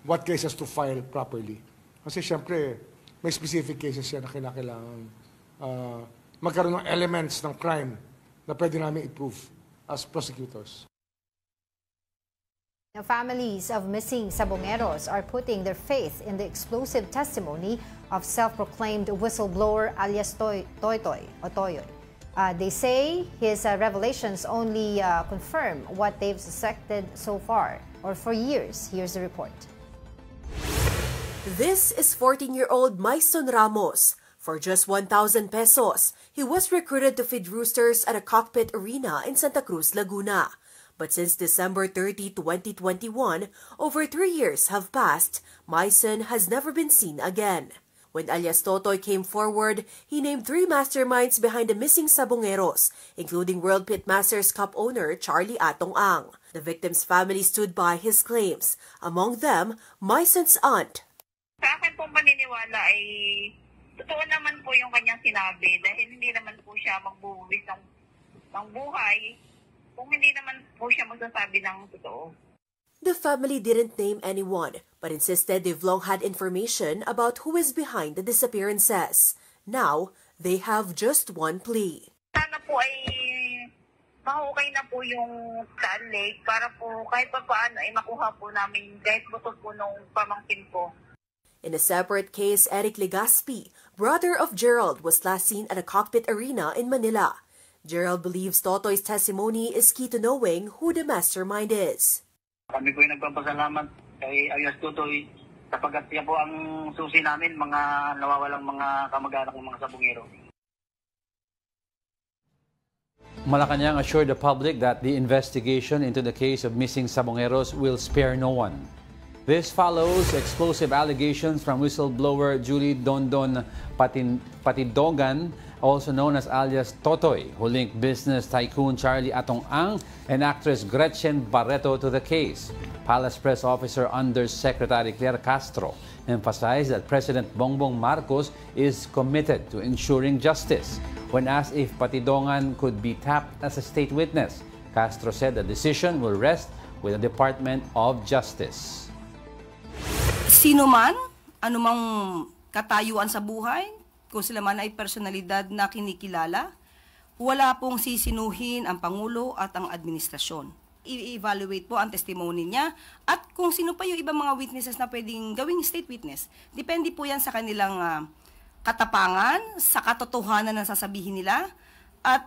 what cases to file properly. Kasi siyempre, may specific cases yan na kinakailangan magkaroon ng elements ng crime na pwede namin i-prove as prosecutors.
Now, families of missing Sabongeros are putting their faith in the explosive testimony of self-proclaimed whistleblower alias Toytoy. They say his revelations only confirm what they've suspected so far, or for years. Here's the report.
This is 14-year-old Maison Ramos. For just 1,000 pesos, he was recruited to feed roosters at a cockpit arena in Santa Cruz, Laguna. But since December 30, 2021, over 3 years have passed, Maison has never been seen again. When alias Totoy came forward, he named 3 masterminds behind the missing Sabongeros, including World Pitmasters Cup owner Charlie Atong Ang. The victim's family stood by his claims, among them, Maison's aunt.
Sa akin pong paniniwala ay totoo naman po yung kanyang sinabi dahil hindi naman po siya magbubuwis ng buhay kung hindi naman po siya magsasabi ng totoo.
The family didn't name anyone, but insisted they've long had information about who is behind the disappearances. Now, they have just one plea.
Sana po ay mahukay na po yung Saan Lake para po kahit pa paano ay makuha po namin kahit bukod po nung pamangkin ko.
In a separate case, Eric Legaspi, brother of Gerald, was last seen at a cockpit arena in Manila. Gerald believes Totoy's testimony is key to knowing who the mastermind is.
Kami po yung nagpapasalamat kay alias Totoy sapagkat siya po ang susi namin, mga nawawalang mga kamag-anak ng mga Sabongero.
Malacanang assured the public that the investigation into the case of missing Sabongeros will spare no one. This follows explosive allegations from whistleblower Julie Dondon Patidogan, also known as alias Totoy, who linked business tycoon Charlie Atong Ang and actress Gretchen Barreto to the case. Palace Press Officer Undersecretary Claire Castro emphasized that President Bongbong Marcos is committed to ensuring justice. When asked if Patidogan could be tapped as a state witness, Castro said the decision will rest with the Department of Justice.
Sino man, anumang katayuan sa buhay, kung sila man ay personalidad na kinikilala, wala pong sisinuhin ang Pangulo at ang administrasyon. I-evaluate po ang testimony niya at kung sino pa yung ibang mga witnesses na pwedeng gawing state witness. Depende po yan sa kanilang katapangan, sa katotohanan na sasabihin nila, at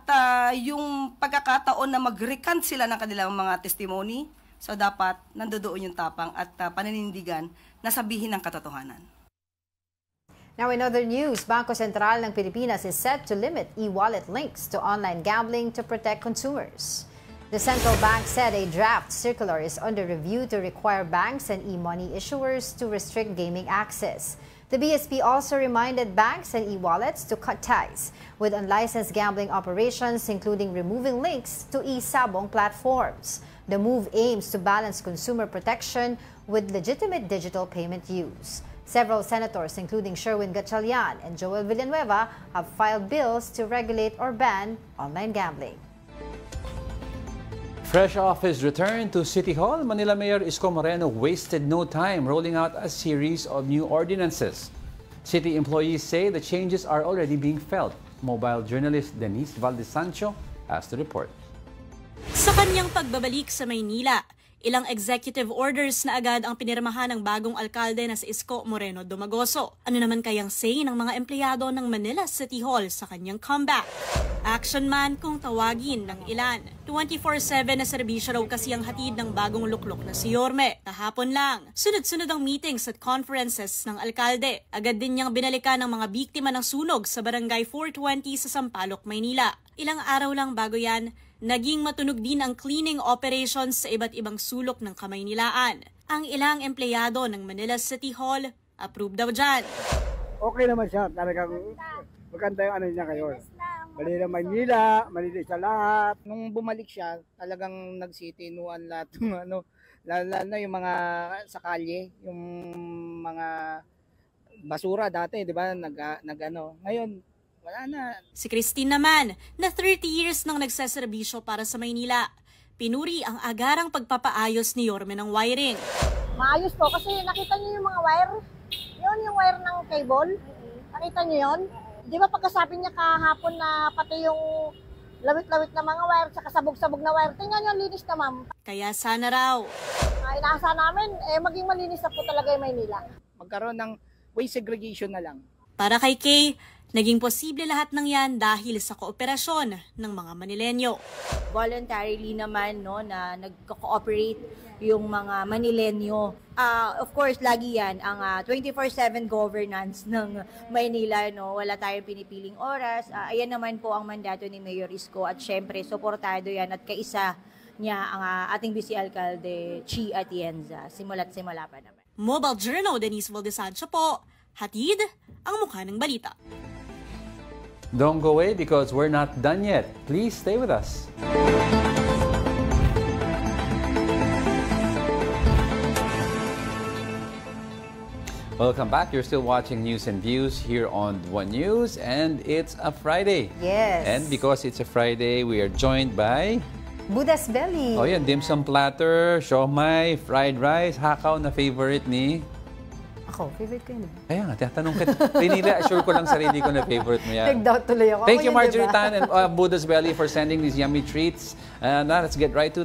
yung pagkakataon na mag-recant sila ng kanilang mga testimony. So dapat nandoon yung tapang at paninindigan na sabihin ng katotohanan.
Now in other news, Bangko Sentral ng Pilipinas is set to limit e-wallet links to online gambling to protect consumers. The central bank said a draft circular is under review to require banks and e-money issuers to restrict gaming access. The BSP also reminded banks and e-wallets to cut ties with unlicensed gambling operations, including removing links to e-sabong platforms. The move aims to balance consumer protection with legitimate digital payment use. Several senators, including Sherwin Gatchalian and Joel Villanueva, have filed bills to regulate or ban online gambling.
Fresh off his return to City Hall, Manila Mayor Isko Moreno wasted no time rolling out a series of new ordinances. City employees say the changes are already being felt. Mobile journalist Denise Valdesancho has the report.
Sa kanyang pagbabalik sa Maynila, ilang executive orders na agad ang pinirmahan ng bagong alkalde na si Isko Moreno Dumagoso. Ano naman kayang say ng mga empleyado ng Manila City Hall sa kanyang comeback? Action man kung tawagin ng ilan. 24/7 na serbisyo raw kasi ang hatid ng bagong luklok na si Yorme. Kahapon lang, sunod-sunod ang meetings at conferences ng alkalde. Agad din niyang binalikan ng mga biktima ng sunog sa Barangay 420 sa Sampaloc, Maynila. Ilang araw lang bago yan, naging matunog din ang cleaning operations sa iba't ibang sulok ng Kamaynilaan. Ang ilang empleyado ng Manila City Hall, approve daw dyan.
Okay naman siya, talagang maganda yung ano niya ngayon. Manila, Manila, Manila sa lahat.
Nung bumalik siya, talagang nagsitinuan lahat ng ano, lalo na yung mga sa kalye, yung mga basura dati, di ba, nag-ano. Ngayon, Wala na.
Si Christine naman, na 30 years nang nagseserbisyo para sa Maynila. Pinuri ang agarang pagpapaayos ni Yorme ng wiring.
Maayos po kasi nakita niyo yung mga wire. Yun yung wire ng cable. Nakita niyo yun? Di ba pagkasabi niya kahapon na pati yung lawit-lawit na mga wire sa sabog-sabog na wire. Tingnan niyo, linis na ma'am.
Kaya sana raw.
Inaasa namin, maging malinis na po talaga yung Maynila.
Magkaroon ng waste segregation na lang.
Para kay Kay, naging posible lahat ng yan dahil sa kooperasyon ng mga Manilenyo.
Voluntarily naman no, na nagko-cooperate yung mga Manilenyo. Of course, lagi yan ang 24/7 governance ng Maynila. No? Wala tayong pinipiling oras. Ayan naman po ang mandato ni Mayor Isko at syempre, suportado yan at kaisa niya ang ating Vice Alcalde, Chi Atienza. Simula't simula pa naman.
Mobile Journal, Denise Valdesancho po. Hatid ang mukha ng balita.
Don't go away because we're not done yet. Please stay with us. Welcome back. You're still watching News and Views here on One News, and it's a Friday.
Yes.
And because it's a Friday, we are joined by
Buddha's Belly.
Oh, yan. Dim sum platter, siomai, fried rice, hakaw na favorite ni...
Ako, favorite ko yun.
Kaya nga, tinatanong ka. Assure ko lang sarili ko na favorite mo yan.
Nag-doubt tuloy ako.
Thank you,
yun,
Marjorie
diba?
Tan and Buddha's Belly for sending these yummy treats. Now, let's get right to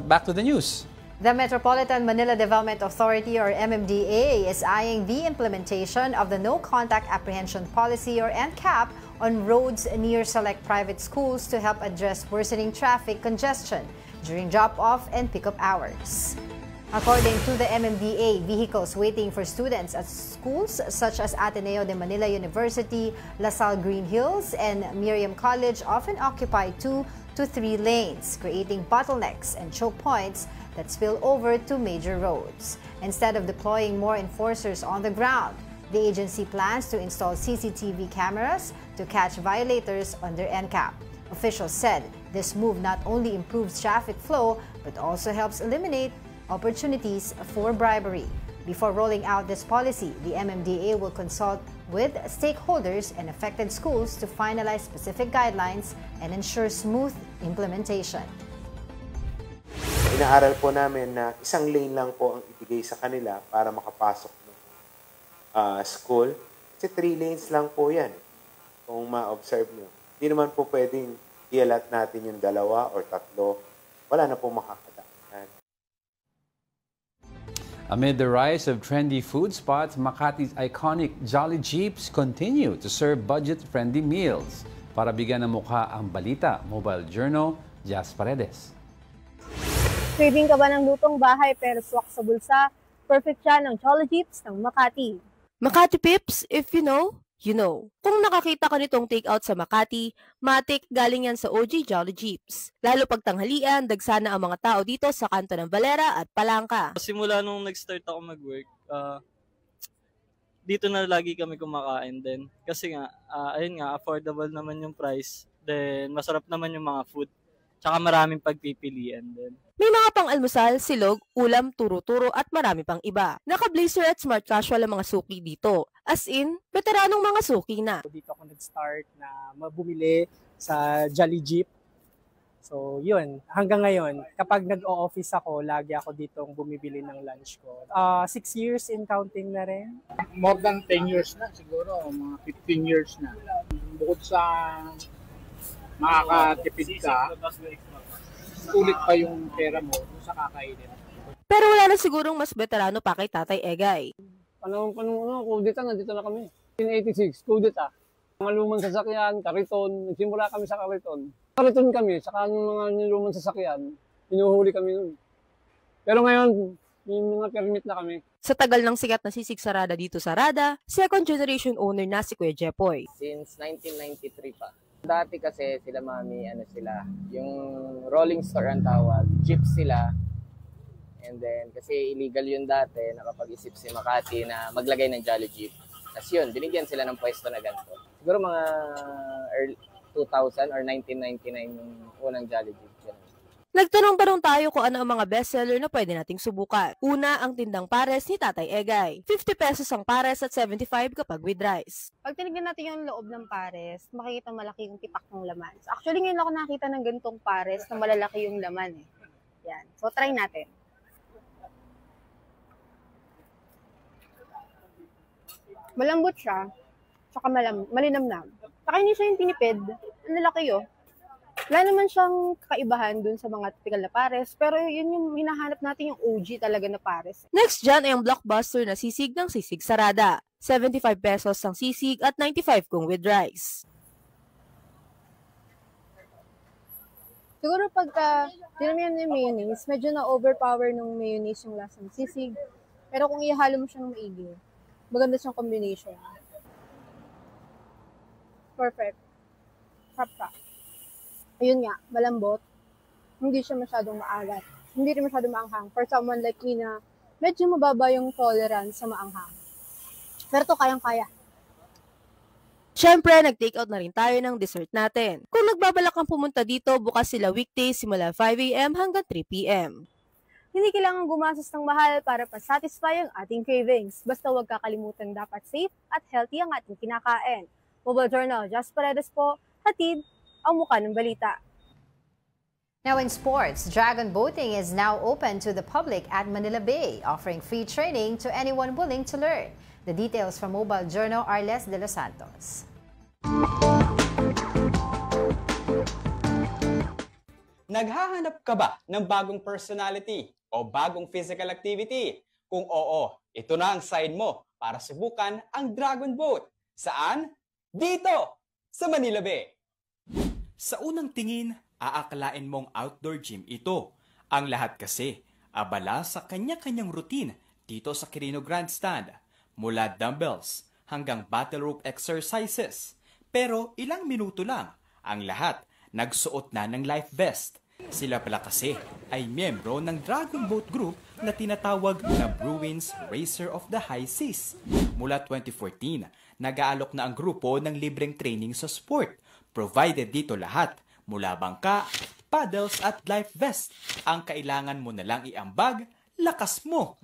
back to the news.
The Metropolitan Manila Development Authority, or MMDA, is eyeing the implementation of the No Contact Apprehension Policy, or NCAP, on roads near select private schools to help address worsening traffic congestion during drop-off and pick-up hours. According to the MMDA, vehicles waiting for students at schools such as Ateneo de Manila University, La Salle Green Hills, and Miriam College often occupy 2 to 3 lanes, creating bottlenecks and choke points that spill over to major roads. Instead of deploying more enforcers on the ground, the agency plans to install CCTV cameras to catch violators under NCAP. Officials said this move not only improves traffic flow but also helps eliminate opportunities for bribery. Before rolling out this policy, the MMDA will consult with stakeholders and affected schools to finalize specific guidelines and ensure smooth implementation.
Inaaral po namin na isang lane lang po ang ibigay sa kanila para makapasok ng school. Kasi 3 lanes lang po yan. Kung ma-observe nyo. Hindi naman po pwedeng i-allot natin yung 2 or 3. Wala na po makakadaan.
Amid the rise of trendy food spots, Makati's iconic Jolly Jeeps continue to serve budget-friendly meals. Para bigyan ng mukha ang balita, Mobile Journal, Jazz Paredes.
Craving ka ba ng lutong bahay pero swak sa bulsa? Perfect siya ng Jolly Jeeps ng Makati.
Makati Pips, if you know, you know. Kung nakakita ka nitong take-out sa Makati, matik galing yan sa OG Jolly Jeeps. Lalo pag tanghalian, dagsana ang mga tao dito sa kanto ng Valera at Palangka.
Simula nung nag-start ako mag-work, dito na lagi kami kumakain din. Kasi nga, ayun nga, affordable naman yung price. Then, masarap naman yung mga food. Tsaka maraming pagpipilian din.
May mga pang-almusal, silog, ulam, turo-turo at marami pang iba. Naka-blazer at smart casual ang mga suki dito. As in, veteranong mga suki na.
Dito ako nag-start na bumili sa Jolly Jeep. So yun, hanggang ngayon, kapag nag-o-office ako, lagi ako ditong bumibili ng lunch ko. 6 years in counting na rin.
More than 10 years na siguro, mga 15 years na. Bukod sa makakatipid ka, ulit pa yung pera mo sa kakainin.
Pero wala na sigurong mas veterano pa kay Tatay Egay.
Panahon kudeta, nandito na kami. 1986, kudeta. Mga lumang sasakyan, kariton, nagsimula kami sa kariton. Kariton kami, saka yung mga lumang sasakyan, hinuhuli kami nun. Pero ngayon, may mga permit na kami.
Sa tagal ng sikat na sisig sa Rada dito sa Rada, second generation owner na si Kuya Jepoy.
Since 1993 pa. Dati kasi sila mami, yung rolling store ang tawag, jeep sila. And then, kasi illegal yun dati, nakapag-isip si Makati na maglagay ng Jolly Jeep. Tapos yun, binigyan sila ng pwesto na ganito. Siguro mga early 2000 or 1999 yung unang Jolly Jeep.
Nagtanong-tanong tayo kung ano ang mga bestseller na pwede nating subukan. Una, ang tindang pares ni Tatay Egay. 50 pesos ang pares at 75 kapag with rice.
Pag tinignan natin yung loob ng pares, makikita malaki yung tipak ng laman. So, actually, ngayon ako nakita ng ganitong pares na malalaki yung laman. Yan. So, try natin. Malambot siya, tsaka malinamnam. Saka hindi siya yung tinipid. Ang lalaki yun. Wala naman siyang kakaibahan dun sa mga typical na pares, pero yun yung hinahanap natin yung OG talaga na pares.
Next dyan ay ang blockbuster na sisig ng Sisig Sarada. 75 pesos ang sisig at 95 kung with rice.
Siguro pagka dinamihan ng mayonnaise, medyo na-overpower ng mayonnaise yung lasang sisig. Pero kung ihalo mo siya ng maigi, maganda siyang combination. Perfect. Sarap. Ayun nga, malambot. Hindi siya masyadong maalat. Hindi rin masyadong maanghang. For someone like me na medyo mababa yung tolerance sa maanghang. Pero to kayang-kaya.
Siyempre, nag-take out na rin tayo ng dessert natin. Kung nagbabalak kang pumunta dito, bukas sila weekdays simula 5 a.m. hanggang 3 p.m.
Hindi kailangan gumastos ng mahal para pa-satisfy ang ating cravings. Basta huwag kakalimutan dapat safe at healthy ang ating kinakain. Mobile Journal, Just Paredes po, hatid ang mukha ng balita.
Now in sports, dragon boating is now open to the public at Manila Bay, offering free training to anyone willing to learn. The details from Mobile Journal, Arles de los Santos.
Naghahanap ka ba ng bagong personality o bagong physical activity? Kung oo, ito na ang sign mo para subukan ang Dragon Boat. Saan? Dito! Sa Manila Bay. Sa unang tingin, aakalain mong outdoor gym ito. Ang lahat kasi, abala sa kanya-kanyang routine dito sa Quirino Grandstand. Mula dumbbells hanggang battle rope exercises. Pero ilang minuto lang, ang lahat nagsuot na ng life vest. Sila pala kasi ay miyembro ng Dragon Boat Group na tinatawag na Bruins Racer of the High Seas. Mula 2014, nag-aalok na ang grupo ng libreng training sa sport. Provided dito lahat, mula bangka, paddles at life vest. Ang kailangan mo na lang iambag, lakas mo.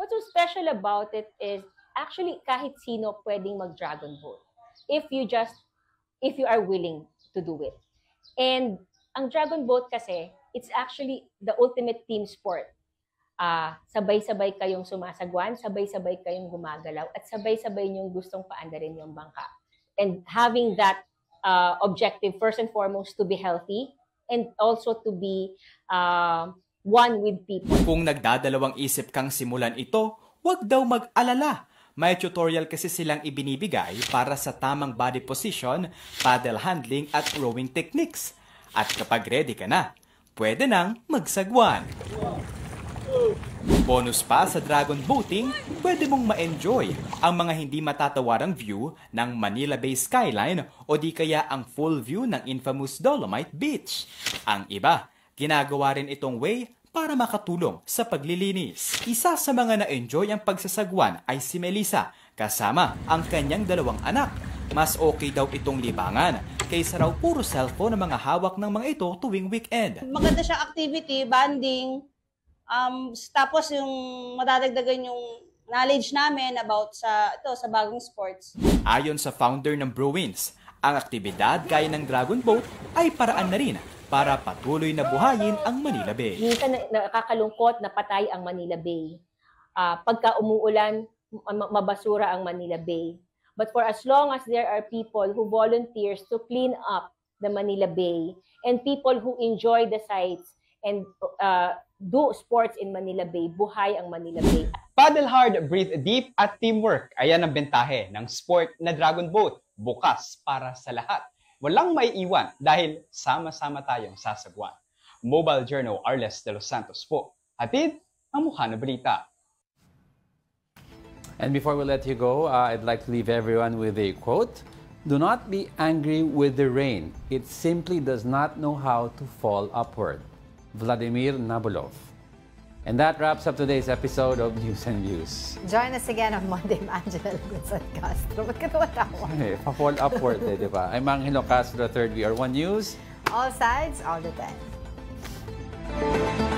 What's so special about it is actually kahit sino pwedeng mag-dragon boat. If you are willing to do it. And ang dragon boat kasi, it's actually the ultimate team sport. Sabay-sabay kayong sumasagwan, sabay-sabay kayong gumagalaw, at sabay-sabay niyong gustong paandarin yung bangka. And having that objective, first and foremost, to be healthy, and also to be one with people.
Kung nagdadalawang isip kang simulan ito, huwag daw mag-alala. May tutorial kasi silang ibinibigay para sa tamang body position, paddle handling at rowing techniques. At kapag ready ka na, pwede nang magsagwan. Bonus pa sa dragon boating, pwede mong ma-enjoy ang mga hindi matatawarang view ng Manila Bay skyline o di kaya ang full view ng infamous Dolomite Beach. Ang iba, ginagawa rin itong way para makatulong sa paglilinis. Isa sa mga na-enjoy ang pagsasagwan ay si Melissa, kasama ang kanyang 2 anak. Mas okay daw itong libangan kaysa raw puro cellphone ang mga hawak ng mga ito tuwing weekend.
Maganda siyang activity, bonding, tapos yung madadagdagan yung knowledge namin about sa bagong sports.
Ayon sa founder ng Bruins, ang aktibidad gaya ng Dragon Boat ay paraan na rin para patuloy na buhayin ang Manila Bay.
Minsan nakakalungkot na patay ang Manila Bay. Pagka umuulan, mabasura ang Manila Bay. But for as long as there are people who volunteers to clean up the Manila Bay and people who enjoy the sights and do sports in Manila Bay, buhay ang Manila Bay.
Paddle hard, breathe deep at teamwork. Ayan ang bentahe ng sport na Dragon Boat. Bukas para sa lahat. Walang maiiwan dahil sama-sama tayong sasagwan. Mobile Journal, Arles de los Santos po. Hatid ang mukha ng balita.
And before we let you go, I'd like to leave everyone with a quote. Do not be angry with the rain. It simply does not know how to fall upward. Vladimir Nabolov. And that wraps up today's episode of News and Views.
Join us again on Monday, Angela Gonzalez Castro. Ba't ka tumatawa?
Pa-fall upward di ba? I'm Angelo Castro III. We are One News.
All sides, all the time.
News.